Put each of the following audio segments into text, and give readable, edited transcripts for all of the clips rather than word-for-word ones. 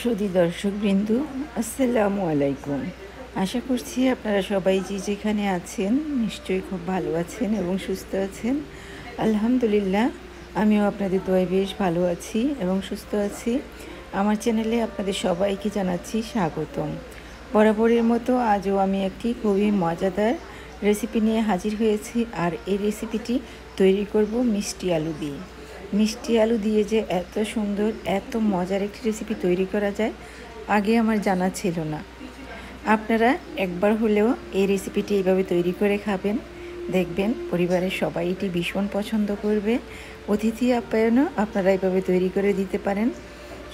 সুধী দর্শকবৃন্দ, আসসালামু আলাইকুম। আশা করছি আপনারা সবাই যে যেখানে আছেন নিশ্চয়ই খুব ভালো আছেন এবং সুস্থ আছেন। আলহামদুলিল্লাহ, আমিও আপনাদের দোয়ায় বেশ ভালো আছি এবং সুস্থ আছি। আমার চ্যানেলে আপনাদের সবাইকে জানাচ্ছি স্বাগতম। বরাবরের মতো আজও আমি একটি খুবই মজাদার রেসিপি নিয়ে হাজির হয়েছি, আর এই রেসিপিটি তৈরি করব মিষ্টি আলু দিয়ে। মিষ্টি আলু দিয়ে যে এত সুন্দর, এত মজার একটি রেসিপি তৈরি করা যায় আগে আমার জানা ছিল না। আপনারা একবার হলেও এই রেসিপিটি এইভাবে তৈরি করে খাবেন, দেখবেন পরিবারের সবাই এটি ভীষণ পছন্দ করবে। অতিথি আপ্যায়নও আপনারা এইভাবে তৈরি করে দিতে পারেন,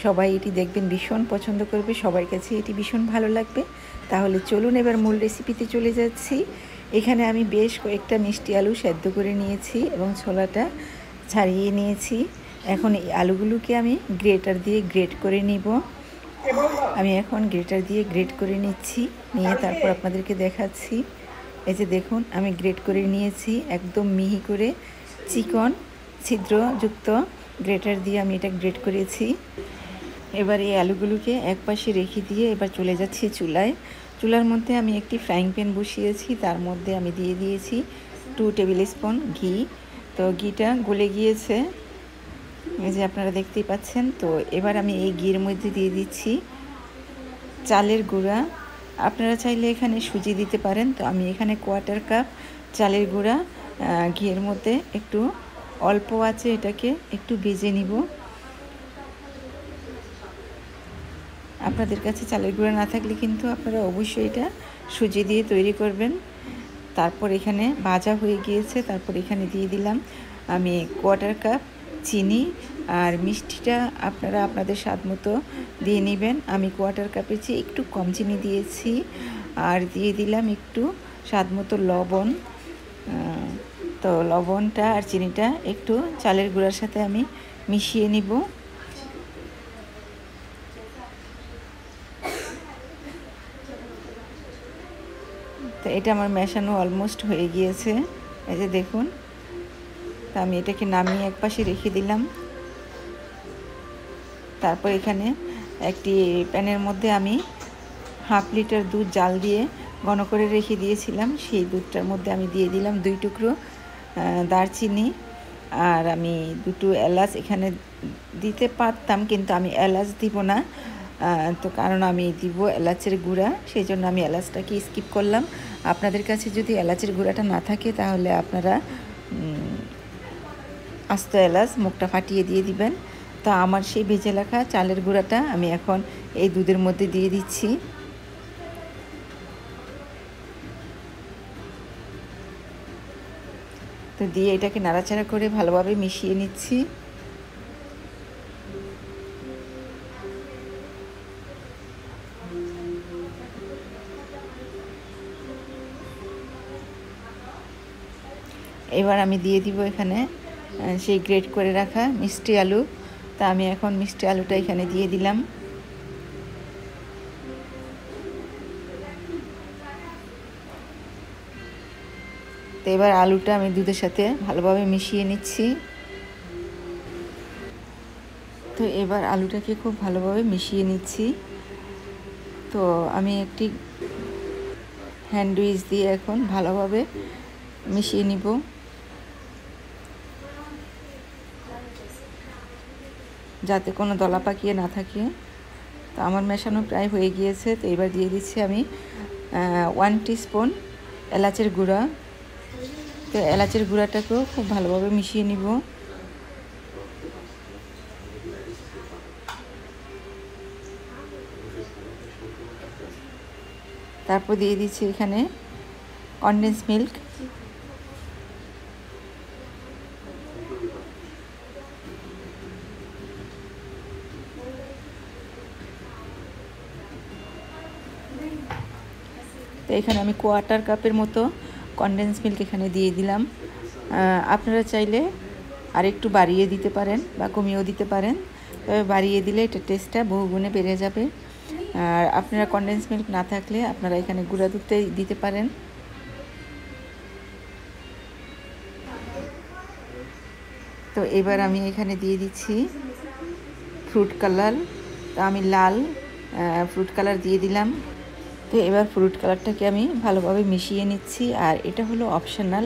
সবাই এটি দেখবেন ভীষণ পছন্দ করবে, সবার কাছে এটি ভীষণ ভালো লাগবে। তাহলে চলুন এবার মূল রেসিপিতে চলে যাচ্ছি। এখানে আমি বেশ কয়েকটা মিষ্টি আলু সেদ্ধ করে নিয়েছি এবং ছোলাটা ছাড়িয়ে নিয়েছি। এখন এই আলুগুলোকে আমি গ্রেটার দিয়ে গ্রেট করে নিব। আমি এখন গ্রেটার দিয়ে গ্রেট করে নিচ্ছি, নিয়ে তারপর আপনাদেরকে দেখাচ্ছি। এই যে দেখুন, আমি গ্রেট করে নিয়েছি একদম মিহি করে, চিকন ছিদ্রযুক্ত গ্রেটার দিয়ে আমি এটা গ্রেট করেছি। এবার এই আলুগুলোকে একপাশে রেখে দিয়ে এবার চলে যাচ্ছি চুলায়। চুলার মধ্যে আমি একটি ফ্রাইং প্যান বসিয়েছি, তার মধ্যে আমি দিয়ে দিয়েছি 2 টেবিল স্পুন ঘি। তো ঘিটা গলে গিয়েছে, এই যে আপনারা দেখতেই পাচ্ছেন। তো এবার আমি এই ঘির মধ্যে দিয়ে দিচ্ছি চালের গুঁড়া। আপনারা চাইলে এখানে সুজি দিতে পারেন। তো আমি এখানে 1/4 কাপ চালের গুঁড়া ঘিয়ের মধ্যে একটু অল্প আছে এটাকে একটু ভেজে নিব। আপনাদের কাছে চালের গুঁড়া না থাকলে কিন্তু আপনারা অবশ্যই এটা সুজি দিয়ে তৈরি করবেন। তারপর এখানে ভাজা হয়ে গিয়েছে, তারপর এখানে দিয়ে দিলাম আমি 1/4 কাপ চিনি। আর মিষ্টিটা আপনারা আপনাদের স্বাদ মতো দিয়ে নেবেন। আমি 1/4 কাপের চেয়ে একটু কম চিনি দিয়েছি। আর দিয়ে দিলাম একটু স্বাদ মতো লবণ। তো লবণটা আর চিনিটা একটু চালের গুঁড়ার সাথে আমি মিশিয়ে নিব। তো এটা আমার মেশানো অলমোস্ট হয়ে গিয়েছে, এই যে দেখুন। তা আমি এটাকে নামিয়ে একপাশে রেখে দিলাম। তারপর এখানে একটি প্যানের মধ্যে আমি 1/2 লিটার দুধ জাল দিয়ে ঘন করে রেখে দিয়েছিলাম। সেই দুধটার মধ্যে আমি দিয়ে দিলাম 2 টুকরো দারচিনি, আর আমি 2টো এলাচ এখানে দিতে পারতাম, কিন্তু আমি এলাচ দিব না। তো কারণ আমি দিব এলাচের গুঁড়া, সেই জন্য আমি এলাচটাকে স্কিপ করলাম। আপনাদের কাছে যদি এলাচের গুঁড়াটা না থাকে তাহলে আপনারা আস্ত এলাচ মুখটা ফাটিয়ে দিয়ে দিবেন। তো আমার সেই ভেজে রাখা চালের গুঁড়াটা আমি এখন এই দুধের মধ্যে দিয়ে দিচ্ছি। তো দিয়ে এটাকে নাড়াচাড়া করে ভালোভাবে মিশিয়ে নিচ্ছি। এবার আমি দিয়ে দিব এখানে সেই গ্রেট করে রাখা মিষ্টি আলু। তা আমি এখন মিষ্টি আলুটা এখানে দিয়ে দিলাম। তো এবার আলুটা আমি দুধের সাথে ভালোভাবে মিশিয়ে নিচ্ছি। তো এবার আলুটাকে খুব ভালোভাবে মিশিয়ে নিচ্ছি। তো আমি একটি হ্যান্ড উইচ দিয়ে এখন ভালোভাবে মিশিয়ে নিব। যাতে কোনো দলা পাকিয়ে না থাকে। তো আমার মেশানো প্রায় হয়ে গিয়েছে। তো এবার দিয়ে দিচ্ছি আমি 1 টিস্পুন এলাচের গুঁড়া। তো এলাচের গুঁড়াটাকেও খুব ভালোভাবে মিশিয়ে নিব। তারপর দিয়ে দিচ্ছি এখানে কনডেন্স মিল্ক। তো এখানে আমি 1/4 কাপের মতো কনডেন্স মিল্ক এখানে দিয়ে দিলাম। আপনারা চাইলে আর একটু বাড়িয়ে দিতে পারেন বা কমিয়েও দিতে পারেন, তবে বাড়িয়ে দিলে এটা টেস্টটা বহুগুণে বেড়ে যাবে। আর আপনারা কনডেন্স মিল্ক না থাকলে আপনারা এখানে গুঁড়া দুধটাই দিতে পারেন। তো এবার আমি এখানে দিয়ে দিচ্ছি ফ্রুট কালার। তো আমি লাল ফ্রুট কালার দিয়ে দিলাম। তো এবার ফ্রুট কালারটাকে আমি ভালোভাবে মিশিয়ে নিচ্ছি। আর এটা হলো অপশনাল,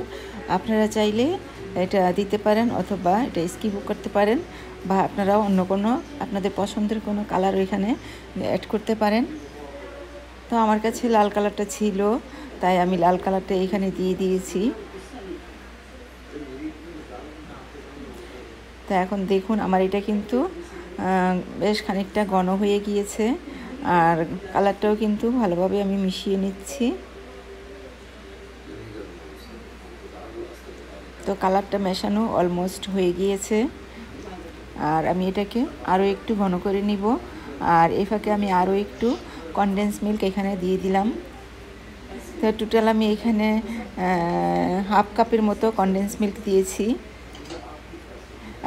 আপনারা চাইলে এটা দিতে পারেন অথবা এটা স্কিপও করতে পারেন, বা আপনারাও অন্য কোনো আপনাদের পছন্দের কোনো কালার এখানে অ্যাড করতে পারেন। তো আমার কাছে লাল কালারটা ছিল, তাই আমি লাল কালারটা এখানে দিয়ে দিয়েছি। তো এখন দেখুন আমার এটা কিন্তু বেশ খানিকটা ঘন হয়ে গিয়েছে, আর কালারটাও কিন্তু ভালোভাবে আমি মিশিয়ে নিচ্ছি। তো কালারটা মেশানো অলমোস্ট হয়ে গিয়েছে, আর আমি এটাকে আরও একটু ঘন করে নিব। আর এই ফাঁকে আমি আরও একটু কনডেন্স মিল্ক এখানে দিয়ে দিলাম। তো টোটাল আমি এখানে হাফ কাপের মতো কনডেন্স মিল্ক দিয়েছি।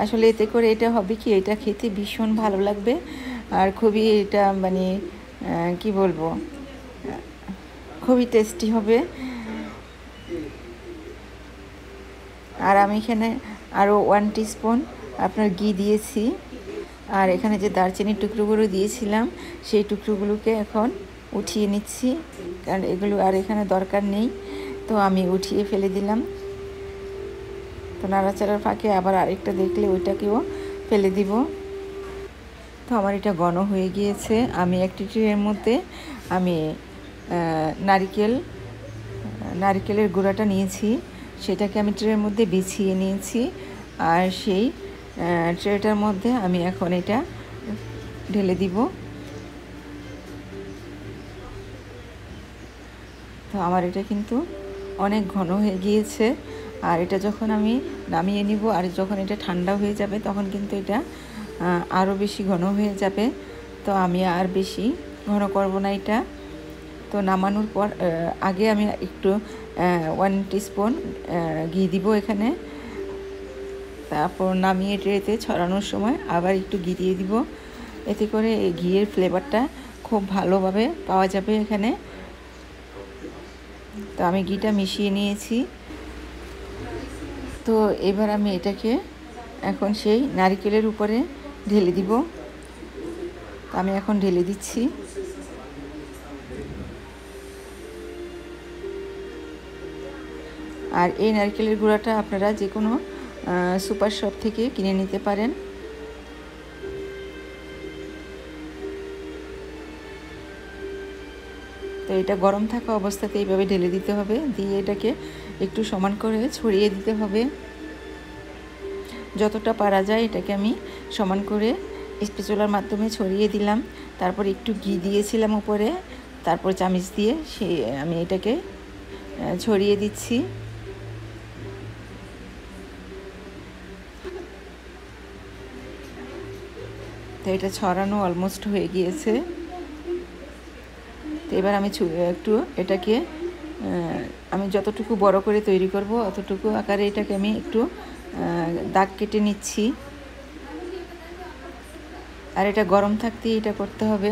আসলে এতে করে এটা হবে কি, এটা খেতে ভীষণ ভালো লাগবে, আর খুবই এটা মানে কি বলবো, খুবই টেস্টি হবে। আর আমি এখানে আরও 1 টিস্পুন আপনার ঘি দিয়েছি। আর এখানে যে দারচিনির টুকরোগুলো দিয়েছিলাম সেই টুকরোগুলোকে এখন উঠিয়ে নিচ্ছি, কারণ এগুলো আর এখানে দরকার নেই। তো আমি উঠিয়ে ফেলে দিলাম। তো নাড়াচাড়ার ফাঁকে আবার আরেকটা দেখলে ওইটাকেও ফেলে দিব। তো আমার এটা ঘন হয়ে গিয়েছে। আমি একটি ট্রের মধ্যে আমি নারিকেলের গুঁড়াটা নিয়েছি, সেটাকে আমি ট্রের মধ্যে বিছিয়ে নিয়েছি। আর সেই ট্রেটার মধ্যে আমি এখন এটা ঢেলে দিব। তো আমার এটা কিন্তু অনেক ঘন হয়ে গিয়েছে। আর এটা যখন আমি নামিয়ে নিব আর যখন এটা ঠান্ডা হয়ে যাবে তখন কিন্তু এটা আরও বেশি ঘন হয়ে যাবে। তো আমি আর বেশি ঘন করব না এটা। তো নামানোর পর আগে আমি একটু 1 টিস্পুন ঘি দিব এখানে। তারপর নামিয়ে ট্রেতে ছড়ানোর সময় আবার একটু ঘি দিয়ে দিব। এতে করে এই ঘিয়ের ফ্লেভারটা খুব ভালোভাবে পাওয়া যাবে এখানে। তো আমি ঘিটা মিশিয়ে নিয়েছি। তো এবার আমি এটাকে এখন সেই নারকেলের উপরে ঢেলে দিব। তো আমি এখন ঢেলে দিচ্ছি। আর এই নারকেলের গুঁড়াটা আপনারা যে কোনো সুপার শপ থেকে কিনে নিতে পারেন। তো এটা গরম থাকা অবস্থাতে এইভাবে ঢেলে দিতে হবে, দিয়ে এটাকে একটু সমান করে ছড়িয়ে দিতে হবে। যতটা পারা যায় এটাকে আমি সমান করে স্প্যাচুলার মাধ্যমে ছড়িয়ে দিলাম। তারপর একটু ঘি দিয়েছিলাম উপরে, তারপর চামচ দিয়ে আমি এটাকে ছড়িয়ে দিচ্ছি। তো এটা ছড়ানো অলমোস্ট হয়ে গিয়েছে। তো এবার আমি একটু এটাকে আমি যতটুকু বড় করে তৈরি করব অতটুকু আকারে এটাকে আমি একটু দাগ কেটে নিচ্ছি। আর এটা গরম থাকতেই এটা করতে হবে।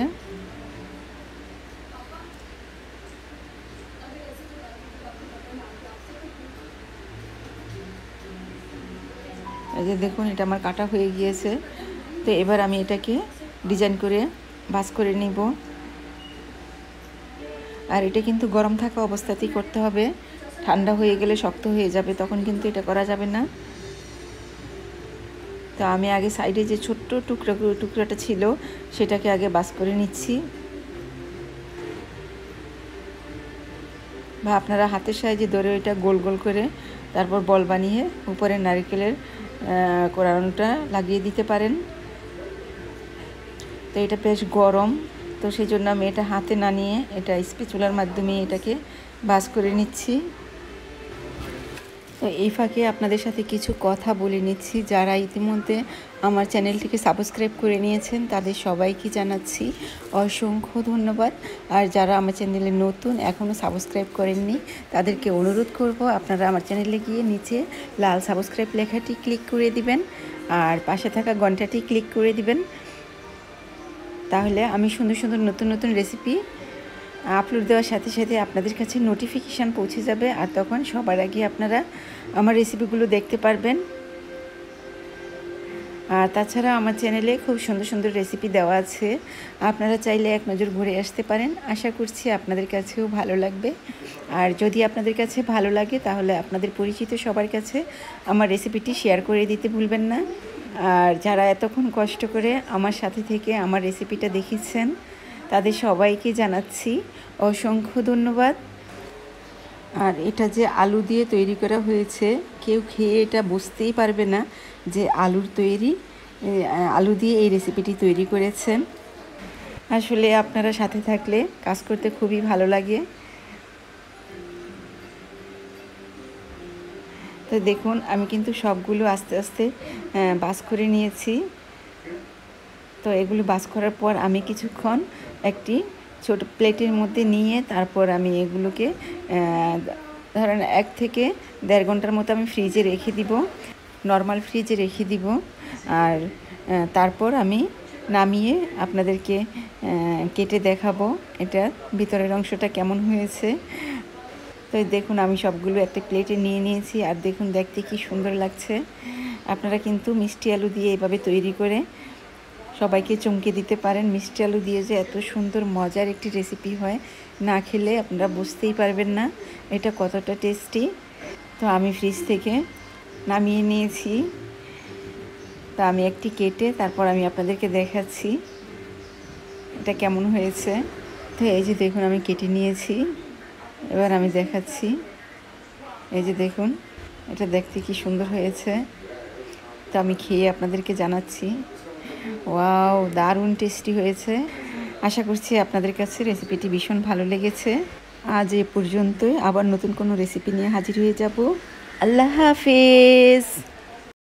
এই যে দেখুন এটা আমার কাটা হয়ে গিয়েছে। তো এবার আমি এটাকে ডিজাইন করে ভাঁজ করে নিব। আর এটা কিন্তু গরম থাকা অবস্থাতেই করতে হবে, ঠান্ডা হয়ে গেলে শক্ত হয়ে যাবে, তখন কিন্তু এটা করা যাবে না। তো আমি আগে সাইডে যে ছোট্ট টুকরাটা ছিল সেটাকে আগে ভাঁজ করে নিচ্ছি, বা আপনারা হাতের সাহায্যে ধরে এটা গোল গোল করে তারপর বল বানিয়ে উপরে নারকেলের কোড়ানোটা লাগিয়ে দিতে পারেন। তো এটা বেশ গরম, তো সেই জন্য আমি এটা হাতে না নিয়ে এটা স্প্যাচুলার মাধ্যমে এটাকে ভাঁজ করে নিচ্ছি। তো এই ফাঁকে আপনাদের সাথে কিছু কথা বলে নিচ্ছি। যারা ইতিমধ্যে আমার চ্যানেলটিকে সাবস্ক্রাইব করে নিয়েছেন তাদের সবাইকে জানাচ্ছি অসংখ্য ধন্যবাদ। আর যারা আমার চ্যানেলে নতুন এখনও সাবস্ক্রাইব করেননি তাদেরকে অনুরোধ করব আপনারা আমার চ্যানেলে গিয়ে নিচে লাল সাবস্ক্রাইব লেখাটি ক্লিক করে দিবেন, আর পাশে থাকা ঘন্টাটি ক্লিক করে দিবেন। তাহলে আমি সুন্দর সুন্দর নতুন নতুন রেসিপি আপলোড দেওয়ার সাথে সাথে আপনাদের কাছে নোটিফিকেশান পৌঁছে যাবে, আর তখন সবার আগে আপনারা আমার রেসিপিগুলো দেখতে পারবেন। আর তাছাড়া আমার চ্যানেলে খুব সুন্দর সুন্দর রেসিপি দেওয়া আছে, আপনারা চাইলে এক নজর ঘুরে আসতে পারেন। আশা করছি আপনাদের কাছেও ভালো লাগবে। আর যদি আপনাদের কাছে ভালো লাগে তাহলে আপনাদের পরিচিত সবার কাছে আমার রেসিপিটি শেয়ার করে দিতে ভুলবেন না। আর যারা এতক্ষণ কষ্ট করে আমার সাথে থেকে আমার রেসিপিটা দেখেছেন তাদের সবাইকে জানাচ্ছি অসংখ্য ধন্যবাদ। আর এটা যে আলু দিয়ে তৈরি করা হয়েছে, কেউ খেয়ে এটা বুঝতেই পারবে না যে আলু দিয়ে এই রেসিপিটি তৈরি করেছেন। আসলে আপনারা সাথে থাকলে কাজ করতে খুবই ভালো লাগে। তো দেখুন আমি কিন্তু সবগুলো আস্তে আস্তে বাস করে নিয়েছি। তো এগুলো বাস করার পর আমি কিছুক্ষণ একটি ছোট প্লেটের মধ্যে নিয়ে তারপর আমি এগুলোকে ধরেন 1 থেকে 1.5 ঘন্টার মতো আমি ফ্রিজে রেখে দিব, নর্মাল ফ্রিজে রেখে দিব। আর তারপর আমি নামিয়ে আপনাদেরকে কেটে দেখাবো এটা ভিতরের অংশটা কেমন হয়েছে। তো দেখুন আমি সবগুলো একটা প্লেটে নিয়ে নিয়েছি। আর দেখুন দেখতে কি সুন্দর লাগছে। আপনারা কিন্তু মিষ্টি আলু দিয়ে এভাবে তৈরি করে সবাইকে চমকে দিতে পারেন। মিষ্টি আলু দিয়ে যে এত সুন্দর মজার একটি রেসিপি হয়, না খেলে আপনারা বুঝতেই পারবেন না এটা কতটা টেস্টি। তো আমি ফ্রিজ থেকে নামিয়ে নিয়েছি। তো আমি একটি কেটে তারপর আমি আপনাদেরকে দেখাচ্ছি এটা কেমন হয়েছে। তো এই যে দেখুন আমি কেটে নিয়েছি, এবার আমি দেখাচ্ছি। এই যে দেখুন এটা দেখতে কি সুন্দর হয়েছে। তো আমি খেয়ে আপনাদেরকে জানাচ্ছি। ওয়াও, দারুণ টেস্টি হয়েছে। আশা করছি আপনাদের কাছে রেসিপিটি ভীষণ ভালো লেগেছে। আজ এ পর্যন্তই, আবার নতুন কোনো রেসিপি নিয়ে হাজির হয়ে যাব। আল্লাহ হাফেজ।